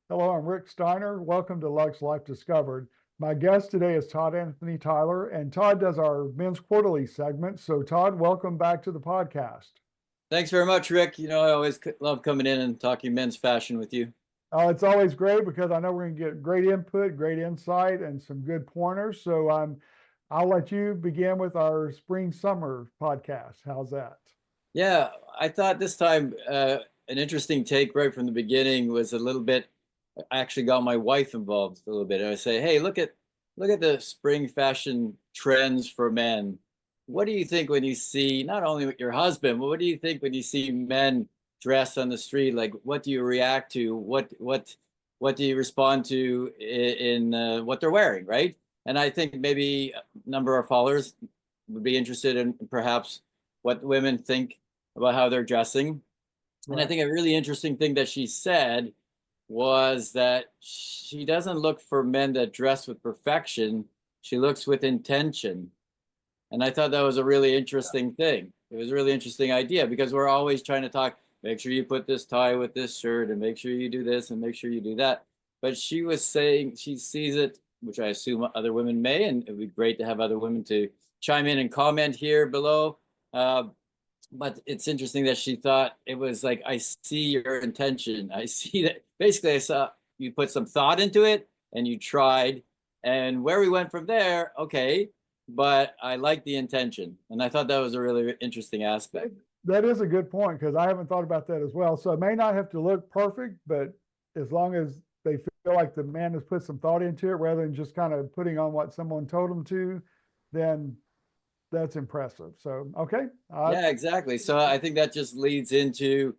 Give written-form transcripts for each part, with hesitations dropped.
Hello, I'm Rick Steiner. Welcome to Lux Life Discovered. My guest today is Todd Anthony Tyler, and Todd does our Men's Quarterly segment. So, Todd, welcome back to the podcast. Thanks very much, Rick. I always love coming in and talking men's fashion with you. It's always great because I know we're going to get great input, great insight, and some good pointers. So, I'll let you begin with our spring summer podcast. How's that? Yeah, I thought this time an interesting take right from the beginning was a little bit. I actually got my wife involved a little bit. I say, hey, look at the spring fashion trends for men. What do you think when you see not only with your husband, but what do you think when you see men dressed on the street? Like, what do you react to? What do you respond to in what they're wearing, right? And I think maybe a number of followers would be interested in perhaps what women think about how they're dressing. And I Right. think a really interesting thing that she said was that she doesn't look for men that dress with perfection. She looks with intention. And I thought that was a really interesting thing. It was a really interesting idea because we're always trying to talk, make sure you put this tie with this shirt and make sure you do this and make sure you do that. But she was saying she sees it, which I assume other women may, and it would be great to have other women to chime in and comment here below. Uh, but it's interesting that she thought it was like, I see your intention. I see that basically I saw you put some thought into it and you tried. And where we went from there, okay, but I like the intention. And I thought that was a really interesting aspect. That is a good point because I haven't thought about that as well. So it may not have to look perfect, but as long as they feel like the man has put some thought into it rather than just kind of putting on what someone told them to, then that's impressive. So, okay. Yeah, exactly. So I think that just leads into,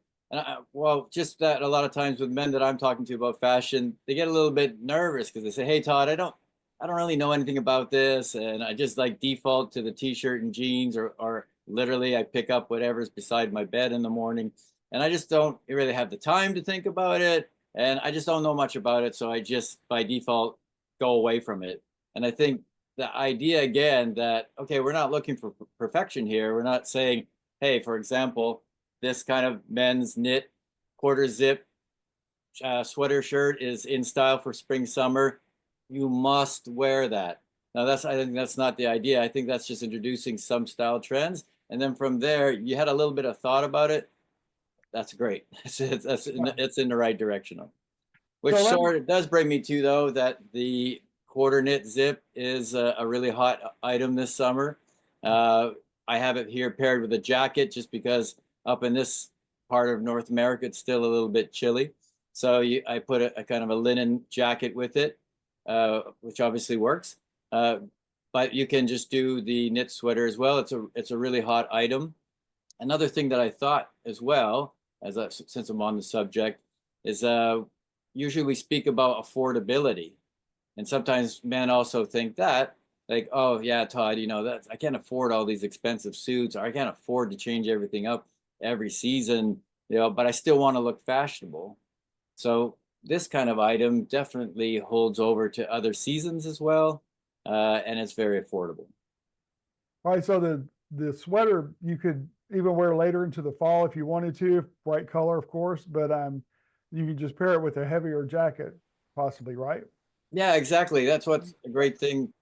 well, just that a lot of times with men that I'm talking to about fashion, they get a little bit nervous because they say, "Hey, Todd, I don't really know anything about this, and I just like default to the t-shirt and jeans, or literally I pick up whatever's beside my bed in the morning, and I just don't really have the time to think about it, and I just don't know much about it, so I just by default go away from it." And I think the idea again that okay, we're not looking for perfection here. We're not saying, hey, for example, this kind of men's knit quarter zip sweater shirt is in style for spring summer. You must wear that. Now that's I think that's not the idea. I think that's just introducing some style trends, and then from there you had a little bit of thought about it. That's great. It's in the right direction. Which so let me, sort of does bring me to though that the quarter knit zip is a really hot item this summer. Uh, I have it here paired with a jacket just because up in this part of North America it's still a little bit chilly. So I put a kind of a linen jacket with it, which obviously works. Uh, but you can just do the knit sweater as well. It's a really hot item. Another thing that I thought as well, since I'm on the subject, is usually we speak about affordability, and sometimes men also think that, like, oh yeah, Todd, that I can't afford all these expensive suits, or I can't afford to change everything up every season, but I still want to look fashionable. So this kind of item definitely holds over to other seasons as well, and it's very affordable. all right. So the sweater you could even wear later into the fall if you wanted to, bright color, of course, but you could just pair it with a heavier jacket, possibly, right? Yeah, exactly. That's what's a great thing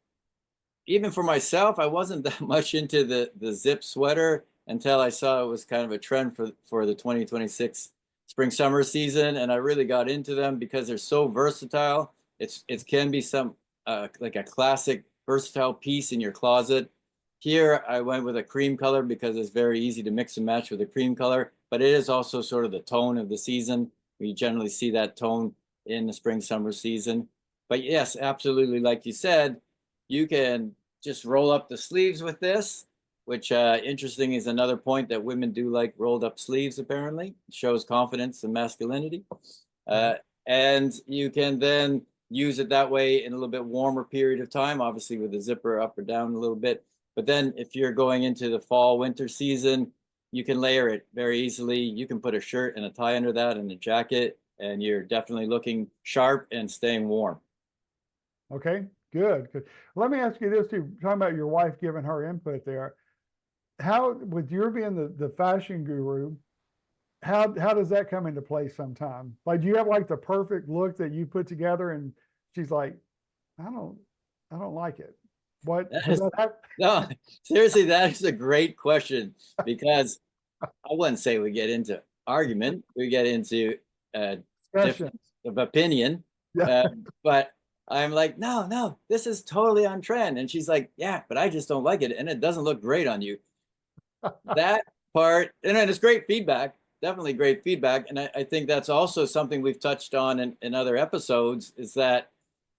even for myself, I wasn't that much into the zip sweater until I saw it was kind of a trend for the 2026 spring summer season, and I really got into them because they're so versatile. It can be some like a classic versatile piece in your closet. Here I went with a cream color because it's very easy to mix and match with a cream color, but it is also sort of the tone of the season. We generally see that tone in the spring summer season. But yes, absolutely, like you said, you can just roll up the sleeves with this, which interesting is another point that women do like rolled up sleeves, apparently. It shows confidence and masculinity. Right. Uh, and you can then use it that way in a little bit warmer period of time, obviously with the zipper up or down a little bit. But then if you're going into the fall winter season, you can layer it very easily. You can put a shirt and a tie under that and a jacket, and you're definitely looking sharp and staying warm. Okay. Good. Good. Let me ask you this too. Talking about your wife giving her input there. How, with your being the fashion guru, how does that come into play sometime? Like, do you have like the perfect look that you put together and she's like, I don't, I don't like it. What That has is, that happened? no, seriously, that is a great question because I wouldn't say we get into argument. We get into Discussions. difference of opinion. Yeah. Uh, but I'm like, no, no, this is totally on trend. And she's like, yeah, but I just don't like it. And it doesn't look great on you. That part, and then it's great feedback, definitely great feedback. And I think that's also something we've touched on in other episodes is that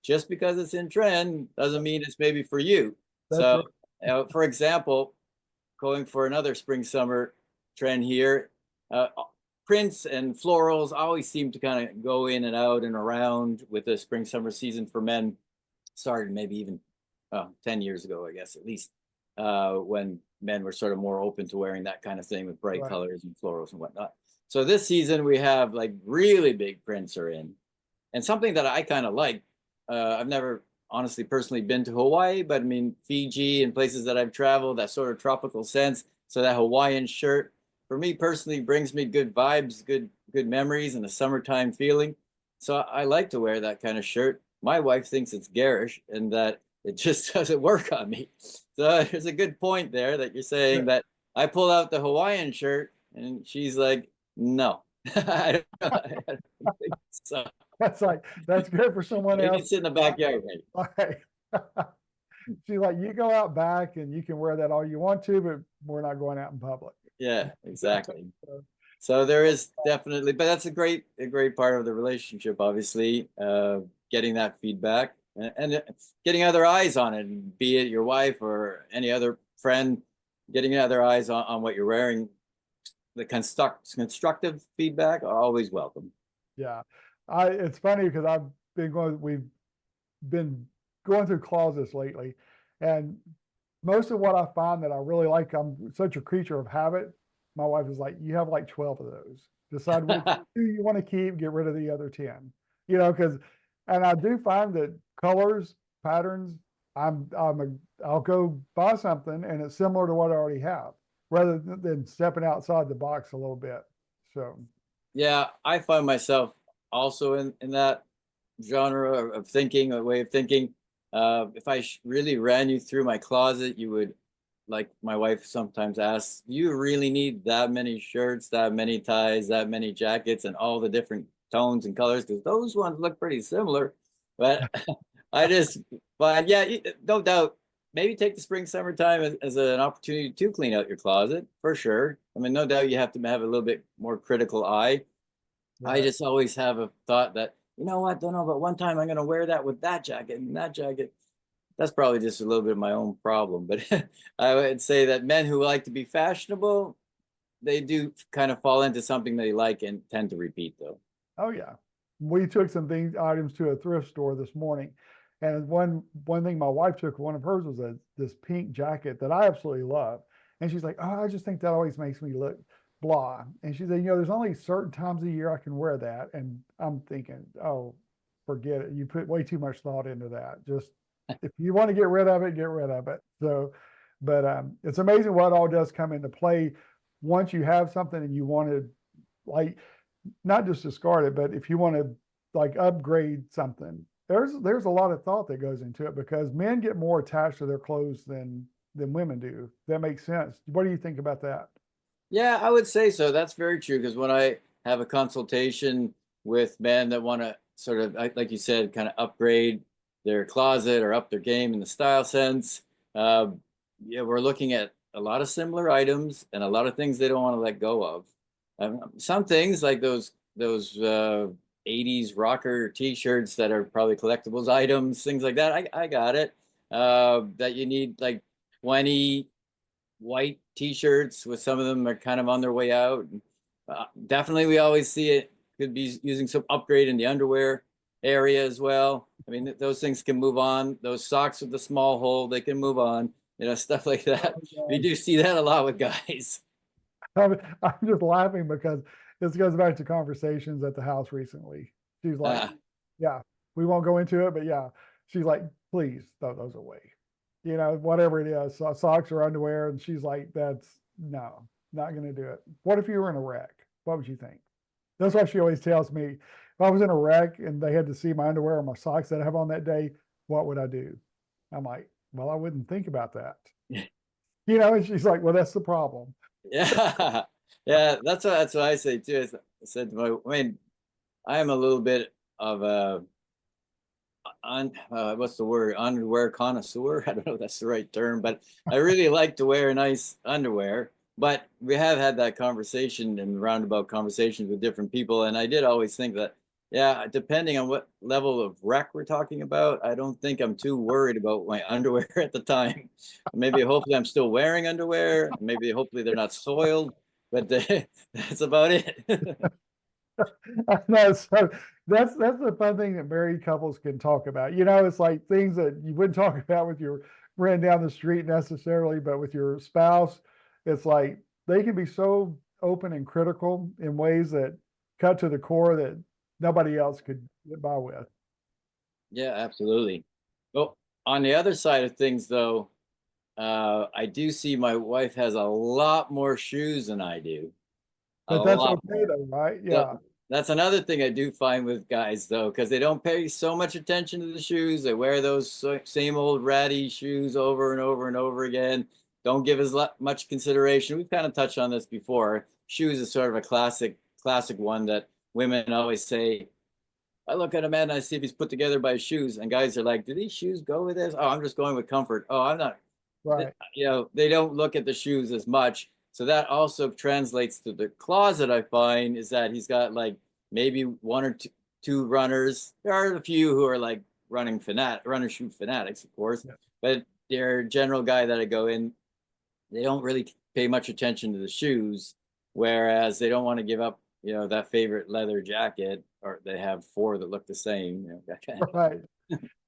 just because it's in trend doesn't mean it's maybe for you. That's So, right. for example, going for another spring summer trend here, prints and florals always seem to kind of go in and out and around with the spring summer season for men. Started maybe even 10 years ago, I guess, at least, when men were sort of more open to wearing that kind of thing with bright Right. colors and florals and whatnot. So this season we have like really big prints are in, and something that I kind of like. I've never honestly personally been to Hawaii, but I mean Fiji and places that I've traveled, that sort of tropical sense. So that Hawaiian shirt for me personally brings me good vibes, good memories, and a summertime feeling. So I like to wear that kind of shirt. My wife thinks it's garish and that it just doesn't work on me. So there's a good point there that you're saying that I pull out the Hawaiian shirt and she's like, no, I don't think so. That's like, that's good for someone Maybe else. it's in the backyard, maybe. Right. She's like, you go out back and you can wear that all you want to, but we're not going out in public. Yeah, exactly. So, So there is definitely, but that's a great part of the relationship, obviously, getting that feedback and getting other eyes on it, be it your wife or any other friend, getting other eyes on what you're wearing. The constructive feedback are always welcome. yeah. It's funny because we've been going through closets lately, and most of what I find that I really like, I'm such a creature of habit. My wife is like, you have like 12 of those. Decide which two you want to keep, get rid of the other 10. Because, and I do find that colors, patterns, I'll go buy something and it's similar to what I already have, rather than stepping outside the box a little bit. So, Yeah, I find myself also in that genre of thinking, a way of thinking. If I really ran you through my closet, you would, like my wife sometimes asks, you really need that many shirts, that many ties, that many jackets, and all the different tones and colors, because those ones look pretty similar. But I just, but yeah, no doubt, maybe take the spring, summertime as an opportunity to clean out your closet for sure. I mean, no doubt you have to have a little bit more critical eye. I right. just always have a thought that, you know what, don't know, but one time I'm going to wear that with that jacket and that jacket. That's probably just a little bit of my own problem. But I would say that men who like to be fashionable, they do kind of fall into something they like and tend to repeat, though. Oh yeah. We took some items to a thrift store this morning. And one thing my wife took, one of hers was this pink jacket that I absolutely love. And she's like, oh, I just think that always makes me look blah. And she said, there's only certain times a year I can wear that. And I'm thinking, oh, forget it. You put way too much thought into that. Just if you want to get rid of it, get rid of it. So, but it's amazing what all does come into play once you have something and you want to, like, not just discard it, but if you want to like upgrade something, there's a lot of thought that goes into it because men get more attached to their clothes than women do. That makes sense. What do you think about that? Yeah, I would say so. That's very true. Because when I have a consultation with men that want to sort of, like you said, kind of upgrade their closet or up their game in the style sense, uh, yeah, we're looking at a lot of similar items and a lot of things they don't want to let go of. Some things like those 80s rocker t-shirts that are probably collectibles items, things like that. I got it. That you need like 20 white t-shirts with some of them are kind of on their way out. Definitely, we always see it. Could be using some upgrade in the underwear area as well. I mean, those things can move on. Those socks with the small hole, they can move on. Stuff like that. We do see that a lot with guys. I'm just laughing because this goes back to conversations at the house recently. She's like, Uh, yeah, we won't go into it, but yeah, she's like, please throw those away. Whatever it is, socks or underwear. And she's like, that's no, not going to do it. What if you were in a wreck? What would you think? That's what she always tells me. If I was in a wreck and they had to see my underwear or my socks that I have on that day, what would I do? I'm like, well, I wouldn't think about that. And she's like, well, that's the problem. Yeah, yeah, that's what I say too. I said to my, I mean, I am a little bit of a what's the word, underwear connoisseur. I don't know if that's the right term, but I really like to wear nice underwear. But we have had that conversation and roundabout conversations with different people, and I did always think that, yeah, depending on what level of wreck we're talking about, I don't think I'm too worried about my underwear at the time. Maybe hopefully I'm still wearing underwear. Maybe hopefully they're not soiled, but that's about it. I know. So that's the fun thing that married couples can talk about. It's like things that you wouldn't talk about with your friend down the street necessarily, but with your spouse, it's like they can be so open and critical in ways that cut to the core that nobody else could get by with. Yeah, absolutely. Well, on the other side of things, though, I do see my wife has a lot more shoes than I do. A But that's lot okay more. though, right? So Yeah. that's another thing I do find with guys, though, because they don't pay so much attention to the shoes. They wear those same old ratty shoes over and over and over again. Don't give as much consideration. We've kind of touched on this before. Shoes is sort of a classic one that women always say, I look at a man and I see if he's put together by his shoes, and guys are like, do these shoes go with this? Oh, I'm just going with comfort. Oh, I'm not. Right. They don't look at the shoes as much. So that also translates to the closet. I find is that he's got like maybe one or two runners. There are a few who are like runner shoe fanatics, of course, Yeah. but their general guy that I go in, they don't really pay much attention to the shoes, whereas they don't want to give up, that favorite leather jacket, or they have four that look the same. That kind of Right.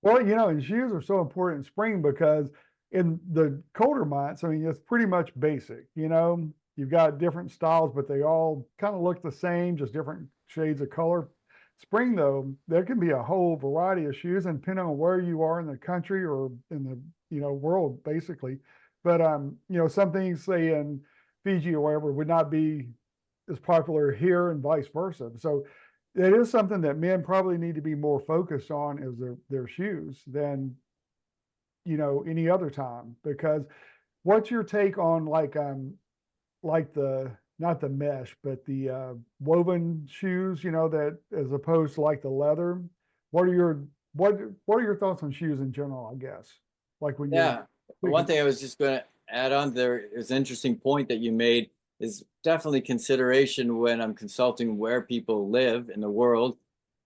Well, and shoes are so important in spring because in the colder months, I mean, it's pretty much basic. You've got different styles, but they all kind of look the same, just different shades of color. Spring, though, there can be a whole variety of shoes, and depending on where you are in the country or in the world, basically. But some things, say in Fiji or wherever, would not be as popular here, and vice versa. So it is something that men probably need to be more focused on, is their shoes, than any other time. Because what's your take on like the, not the mesh, but the woven shoes, that, as opposed to like the leather? What are your thoughts on shoes in general, I guess? Like when you're Yeah. One thinking, thing I was just going to add on there is an interesting point that you made is definitely consideration when I'm consulting where people live in the world,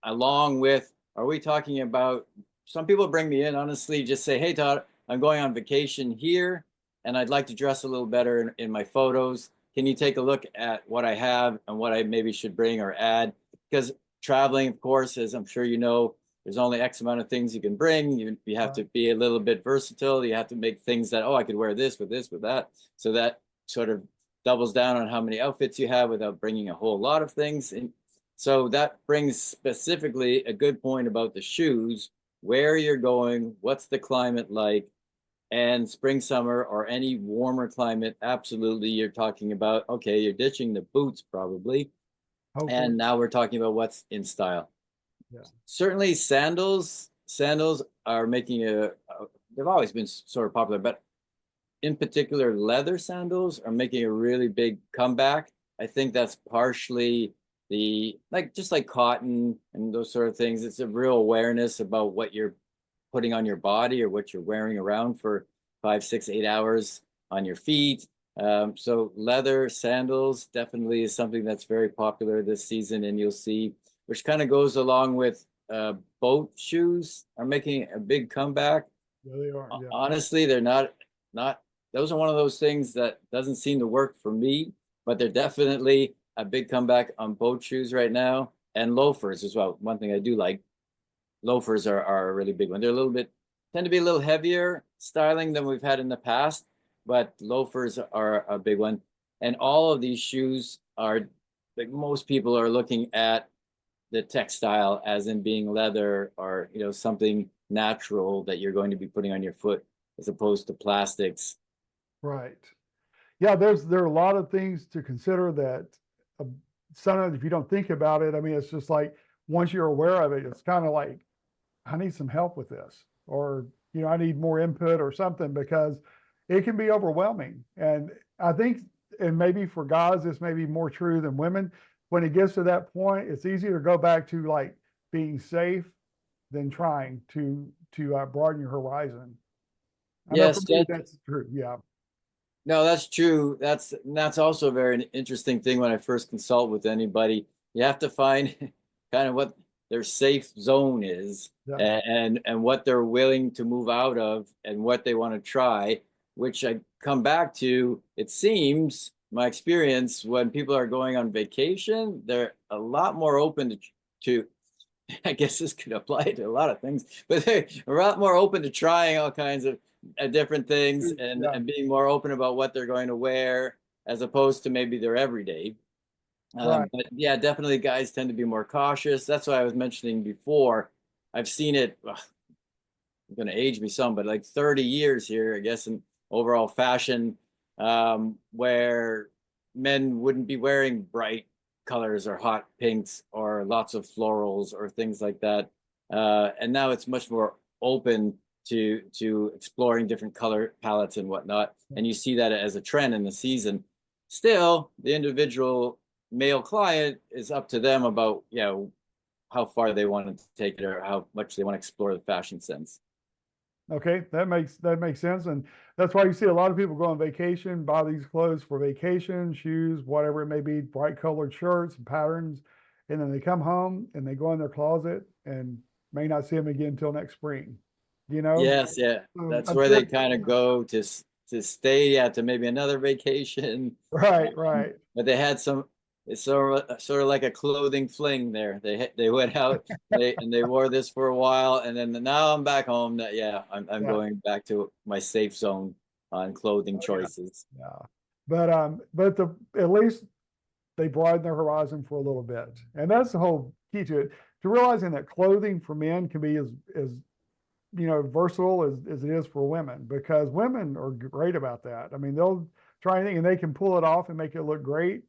along with, are we talking about, some people bring me in, honestly, just say, hey, Todd, I'm going on vacation here and I'd like to dress a little better in my photos. Can you take a look at what I have and what I maybe should bring or add? Because traveling, of course, as I'm sure you know, there's only X amount of things you can bring. You have to be a little bit versatile. You have to make things that, oh, I could wear this with that. So that sort of doubles down on how many outfits you have without bringing a whole lot of things. And so that brings specifically a good point about the shoes, where you're going, what's the climate like, and spring, summer, or any warmer climate. Absolutely. You're talking about, okay, you're ditching the boots probably. hopefully, And now we're talking about what's in style. yeah, Certainly sandals are making they've always been sort of popular, but in particular leather sandals are making a really big comeback. I think that's partially just like cotton and those sort of things. It's a real awareness about what you're putting on your body or what you're wearing around for 5, 6, 8 hours on your feet. So leather sandals definitely is something that's very popular this season, and you'll see, which kind of goes along with boat shoes are making a big comeback. yeah, they are, yeah. Honestly, they're not. Those are one of those things that doesn't seem to work for me, but they're definitely a big comeback on boat shoes right now, and loafers as well. One thing I do like, loafers are a really big one. They're tend to be a little heavier styling than we've had in the past, but loafers are a big one. And all of these shoes are, like, most people are looking at the textile as in being leather or something natural that you're going to be putting on your foot as opposed to plastics. Right. Yeah, there are a lot of things to consider that sometimes if you don't think about it, I mean, it's just like, once you're aware of it, it's kind of like, I need some help with this, or, I need more input or something, because it can be overwhelming. And I think, and maybe for guys, this may be more true than women. When it gets to that point, it's easier to go back to like being safe than trying to broaden your horizon. I know for Yes, me, that's true. Yeah. no, that's true. That's also a very interesting thing when I first consult with anybody. You have to find kind of what their safe zone is, Yeah. and what they're willing to move out of and what they want to try, which I come back to. It seems my experience when people are going on vacation, they're a lot more open to I guess this could apply to a lot of things, but they're a lot more open to trying all kinds of different things, Yeah. and being more open about what they're going to wear as opposed to maybe their everyday. Right. But yeah, definitely guys tend to be more cautious. That's why I was mentioning before. I've seen it, ugh, I'm going to age me some, but like 30 years here, I guess, in overall fashion, where men wouldn't be wearing bright colors or hot pinks or lots of florals or things like that. And now it's much more open to exploring different color palettes and whatnot. And you see that as a trend in the season. Still, the individual male client is up to them about, how far they want to take it or how much they want to explore the fashion sense. Okay, that makes sense, and that's why you see a lot of people go on vacation, buy these clothes for vacation, shoes, whatever it may be, bright colored shirts and patterns, and then they come home and they go in their closet and may not see them again until next spring. You know, Yes, yeah, that's I'm where sure. they kind of go to stay, yeah, to maybe another vacation. Right, right. But they had some, it's sort of like a clothing fling there. They went out, they wore this for a while, and then now I'm back home. That yeah, I'm Yeah. going back to my safe zone on clothing Oh, yeah. choices. Yeah. But at least they broaden their horizon for a little bit. And that's the whole key to it. To realizing that clothing for men can be as versatile as it is for women, because women are great about that. I mean, they'll try anything and they can pull it off and make it look great.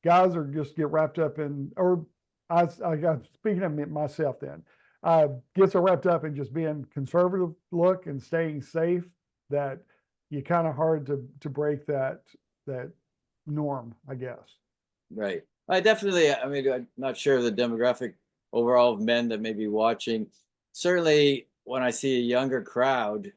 Guys are just get wrapped up in, or I got speaking of myself then, get so wrapped up in just being conservative look and staying safe that you kind of hard to break that norm, I guess. Right. I mean, I'm not sure of the demographic overall of men that may be watching. Certainly, when I see a younger crowd,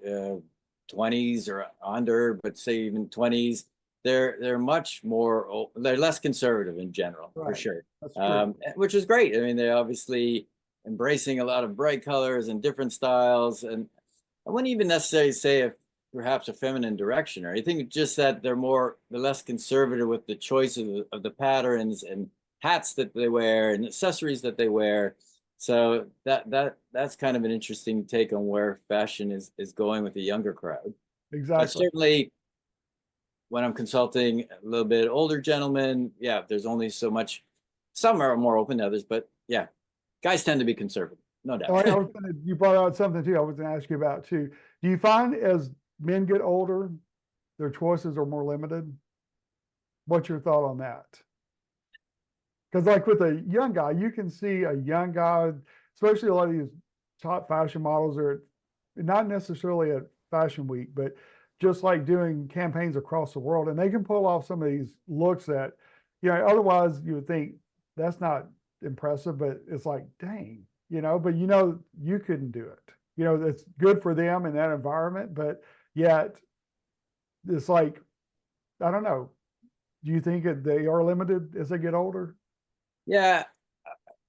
20s or under, but say even 20s, they're much more, they're less conservative in general, for Right. sure. That's true. Which is great. I mean, they're obviously embracing a lot of bright colors and different styles. And I wouldn't even necessarily say if perhaps a feminine direction or anything, just that they're less conservative with the choice of the patterns and hats that they wear and accessories that they wear. So that's kind of an interesting take on where fashion is going with the younger crowd. But Exactly. certainly when I'm consulting a little bit older gentlemen, yeah, there's only so much. Some are more open than others, but yeah, guys tend to be conservative, no Oh, doubt. you brought out something too I was going to ask you about too. Do you find as men get older, their choices are more limited? What's your thought on that? Because like with a young guy, you can see a young guy, especially a lot of these top fashion models are not necessarily at Fashion Week, but just like doing campaigns across the world, and they can pull off some of these looks that, otherwise you would think that's not impressive, but it's like, dang, but you couldn't do it. It's good for them in that environment, but yet it's like, I don't know. Do you think that they are limited as they get older? Yeah,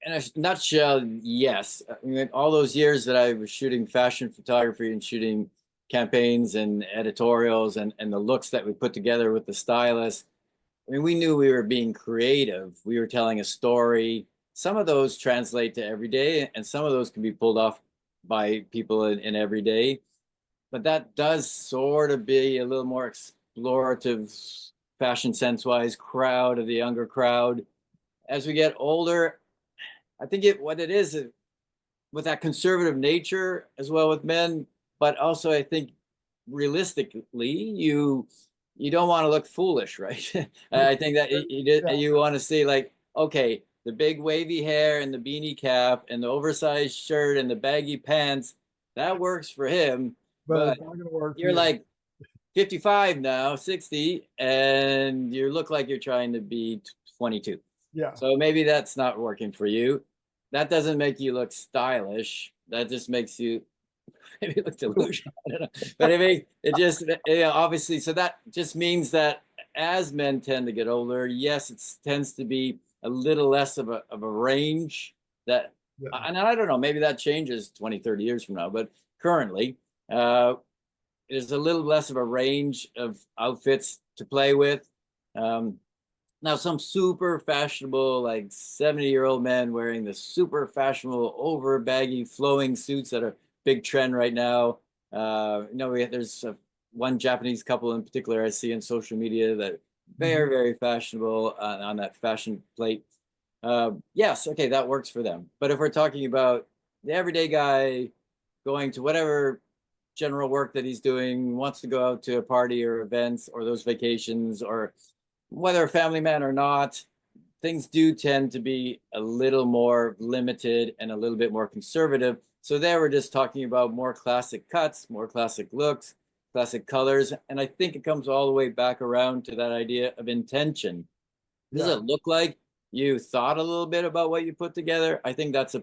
in a nutshell, yes. I mean, all those years that I was shooting fashion photography and shooting campaigns and editorials and the looks that we put together with the stylist, I mean, we knew we were being creative. We were telling a story. Some of those translate to everyday, and some of those can be pulled off by people in everyday. But that does sort of be a little more explorative fashion sense wise crowd of the younger crowd. As we get older, I think what it is with that conservative nature as well with men, but also I think realistically, you don't want to look foolish, right? I think that you want to see like, okay, the big wavy hair and the beanie cap and the oversized shirt and the baggy pants, that works for him. But But it's not gonna work for you're you. like 55 now, 60, and you look like you're trying to be 22. Yeah. So maybe that's not working for you. That doesn't make you look stylish. That just makes you maybe look delusional. I don't know. But it just, obviously, so that just means that as men tend to get older, yes, it tends to be a little less of a range that, Yeah. and I don't know, maybe that changes 20, 30 years from now, but currently, there's a little less of a range of outfits to play with. Now, some super fashionable, like 70-year-old men wearing the super fashionable, over baggy, flowing suits that are big trend right now. There's one Japanese couple in particular I see on social media that very, very fashionable on that fashion plate. Yes, okay, that works for them. But if we're talking about the everyday guy going to whatever general work that he's doing, wants to go out to a party or events or those vacations, or whether a family man or not, things do tend to be a little more limited and a little bit more conservative. So there we're just talking about more classic cuts, more classic looks, classic colors. And I think it comes all the way back around to that idea of intention. Does Yeah. it look like you thought a little bit about what you put together? I think that's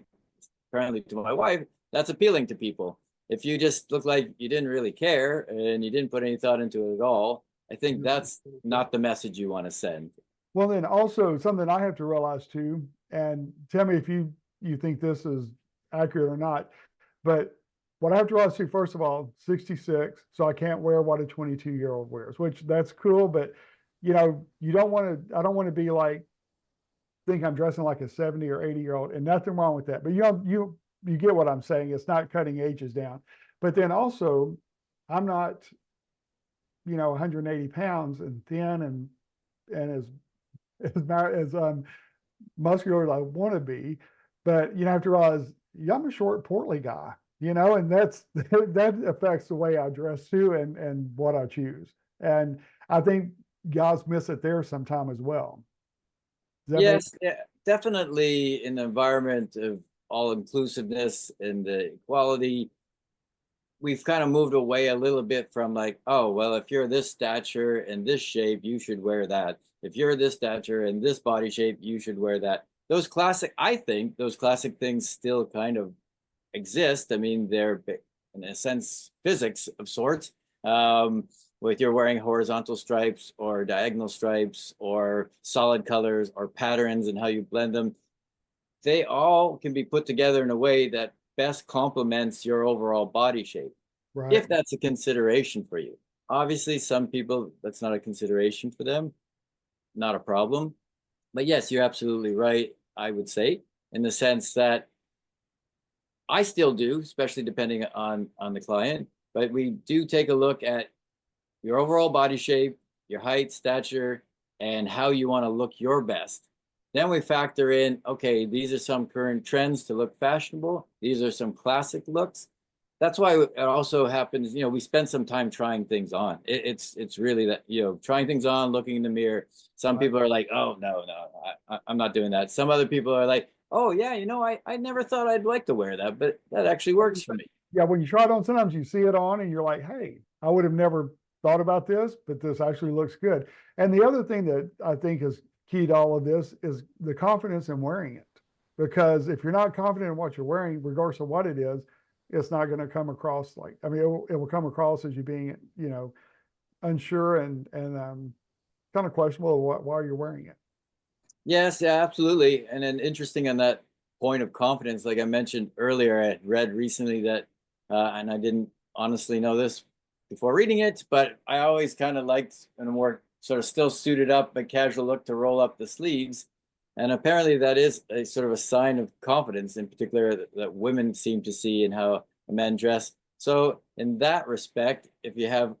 apparently to my wife, that's appealing to people. If you just look like you didn't really care and you didn't put any thought into it at all, I think that's not the message you want to send. Well, then also something I have to realize too, and tell me if you think this is accurate or not, but what I have to realize too, first of all, 66, so I can't wear what a 22-year-old wears, which that's cool, but you don't want to, I don't want to be like, think I'm dressing like a 70 or 80-year-old, and nothing wrong with that. But you get what I'm saying. It's not cutting ages down. But then also, I'm not, 180 pounds and thin and as muscular as I want to be. But you have to realize, yeah, I'm a short, portly guy, and that affects the way I dress too, and what I choose. And I think guys miss it there sometime as well. Does that make Yes, yeah, definitely in the environment of all inclusiveness and the equality, we've kind of moved away a little bit from like, oh, well, if you're this stature and this shape, you should wear that. If you're this stature and this body shape, you should wear that. I think those classic things still kind of exist. I mean, they're in a sense physics of sorts. With you're wearing horizontal stripes or diagonal stripes or solid colors or patterns and how you blend them, they all can be put together in a way that best complements your overall body shape, right? if that's a consideration for you. Obviously, some people, that's not a consideration for them, not a problem. But yes, you're absolutely right, I would say, in the sense that I still do, especially depending on the client, but we do take a look at your overall body shape, your height, stature, and how you want to look your best. Then we factor in, okay, these are some current trends to look fashionable. These are some classic looks. That's why it also happens, we spend some time trying things on. It's really that, trying things on, looking in the mirror. Some people are like, oh, no, I'm not doing that. Some other people are like, oh, yeah, I never thought I'd like to wear that, but that actually works for me. Yeah, when you try it on, sometimes you see it on and you're like, hey, I would have never thought about this, but this actually looks good. And the other thing that I think is key to all of this is the confidence in wearing it. Because if you're not confident in what you're wearing, regardless of what it is, it's not going to come across like, I mean, it will come across as you being, unsure and kind of questionable why you're wearing it. Yes, yeah, absolutely. And then interesting on that point of confidence, like I mentioned earlier, I had read recently that, and I didn't honestly know this before reading it, but I always kind of liked in a more sort of still suited up but casual look to roll up the sleeves. And apparently that is a sort of a sign of confidence, in particular that women seem to see in how men dress. So in that respect, if you have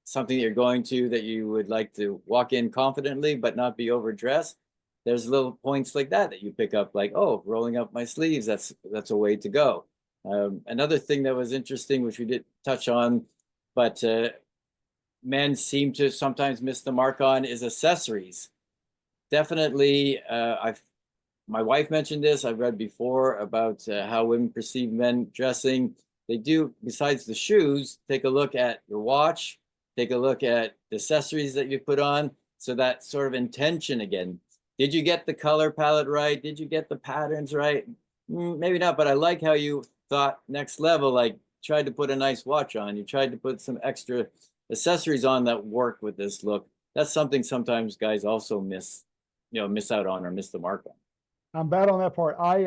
something you're going to that you would like to walk in confidently but not be overdressed, there's little points like that you pick up, like, oh, rolling up my sleeves, that's a way to go. Another thing that was interesting, which we did touch on, but men seem to sometimes miss the mark on, is accessories. definitely, my wife mentioned this. I've read before about how women perceive men dressing. They do, besides the shoes, take a look at your watch, take a look at the accessories that you put on. So that sort of intention again. Did you get the color palette right? Did you get the patterns right? Maybe not, but I like how you thought next level, like tried to put a nice watch on. You tried to put some extra accessories on that work with this look. That's something sometimes guys also miss out on or miss the mark on. I'm bad on that part. I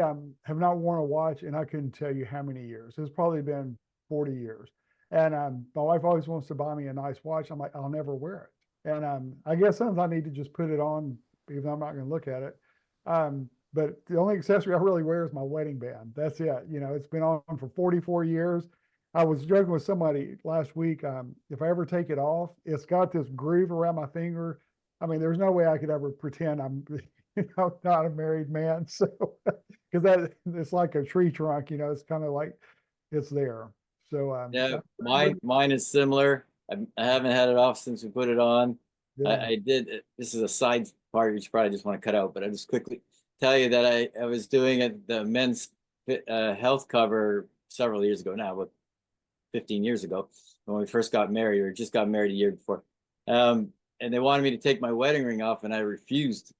have not worn a watch and I couldn't tell you how many years. It's probably been 40 years. And my wife always wants to buy me a nice watch. I'm like, I'll never wear it. And I guess sometimes I need to just put it on, even though I'm not going to look at it. But the only accessory I really wear is my wedding band. That's it. You know, it's been on for 44 years. I was joking with somebody last week. If I ever take it off, it's got this groove around my finger. I mean, there's no way I could ever pretend I'm not a married man. So, because that it's like a tree trunk, it's kind of like it's there. So, yeah, mine is similar. I haven't had it off since we put it on. yeah. I did. This is a side part which you probably just want to cut out, but I just quickly tell you that I was doing the men's health cover several years ago now, but 15 years ago when we first got married, or just got married a year before. And they wanted me to take my wedding ring off, and I refused.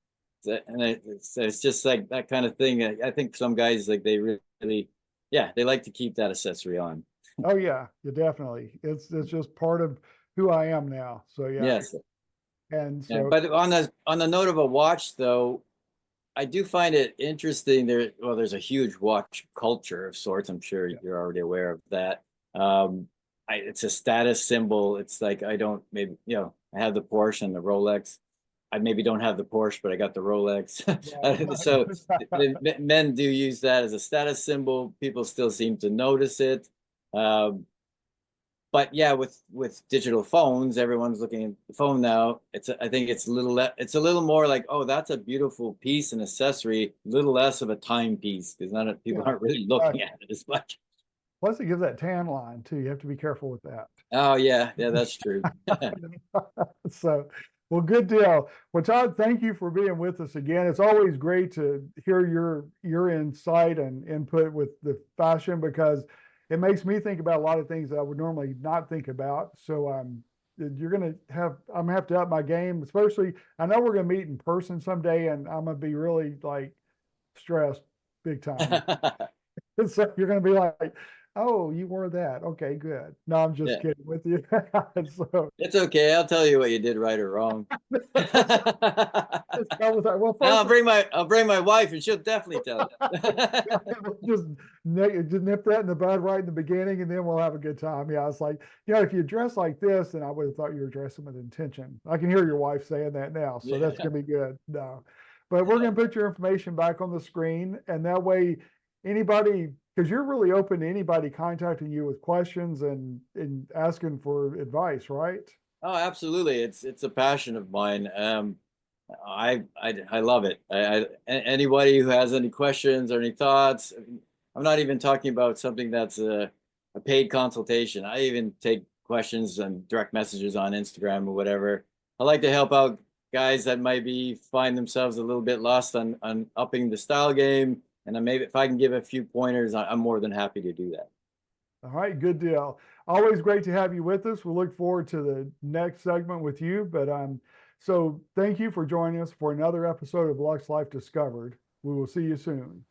And it's just like that kind of thing. I think some guys, like, they really, yeah, they like to keep that accessory on. Oh yeah, definitely. It's just part of who I am now. So yeah. Yes. And Yeah, so but on the note of a watch, though, I do find it interesting. There's a huge watch culture of sorts. I'm sure you're already aware of that. It's a status symbol. It's like, I don't, maybe, I have the Porsche and the Rolex. I maybe don't have the Porsche, but I got the Rolex. So men do use that as a status symbol. People still seem to notice it. But yeah, with digital phones, everyone's looking at the phone now. I think it's a little more like, oh, that's a beautiful piece and accessory, a little less of a timepiece, because people aren't really looking at it as much. Plus it gives that tan line too. You have to be careful with that. Oh yeah, that's true. So, well, good deal. Well, Todd, thank you for being with us again. It's always great to hear your insight and input with the fashion, because it makes me think about a lot of things that I would normally not think about. So I'm gonna have to up my game, especially I know we're gonna meet in person someday, and I'm gonna be really like stressed big time. So you're gonna be like, oh, you wore that. Okay, good. No, I'm just Yeah. kidding with you. So It's okay. I'll tell you what you did right or wrong. well, I'll first, bring my wife, and she'll definitely tell you. just nip that in the bud right in the beginning, and then we'll have a good time. Yeah, it's like, if you dress like this, then I would have thought you were dressing with intention. I can hear your wife saying that now, so that's gonna be good. No, but we're gonna put your information back on the screen, and that way, anybody, because you're really open to anybody contacting you with questions and asking for advice, right? Oh, absolutely. It's a passion of mine. I love it. Anybody who has any questions or any thoughts, I'm not even talking about something that's a paid consultation. I even take questions and direct messages on Instagram or whatever. I like to help out guys that might find themselves a little bit lost on upping the style game. And maybe if I can give a few pointers, I'm more than happy to do that. All right, good deal. Always great to have you with us. We look forward to the next segment with you. But so thank you for joining us for another episode of Lux Life Discovered. We will see you soon.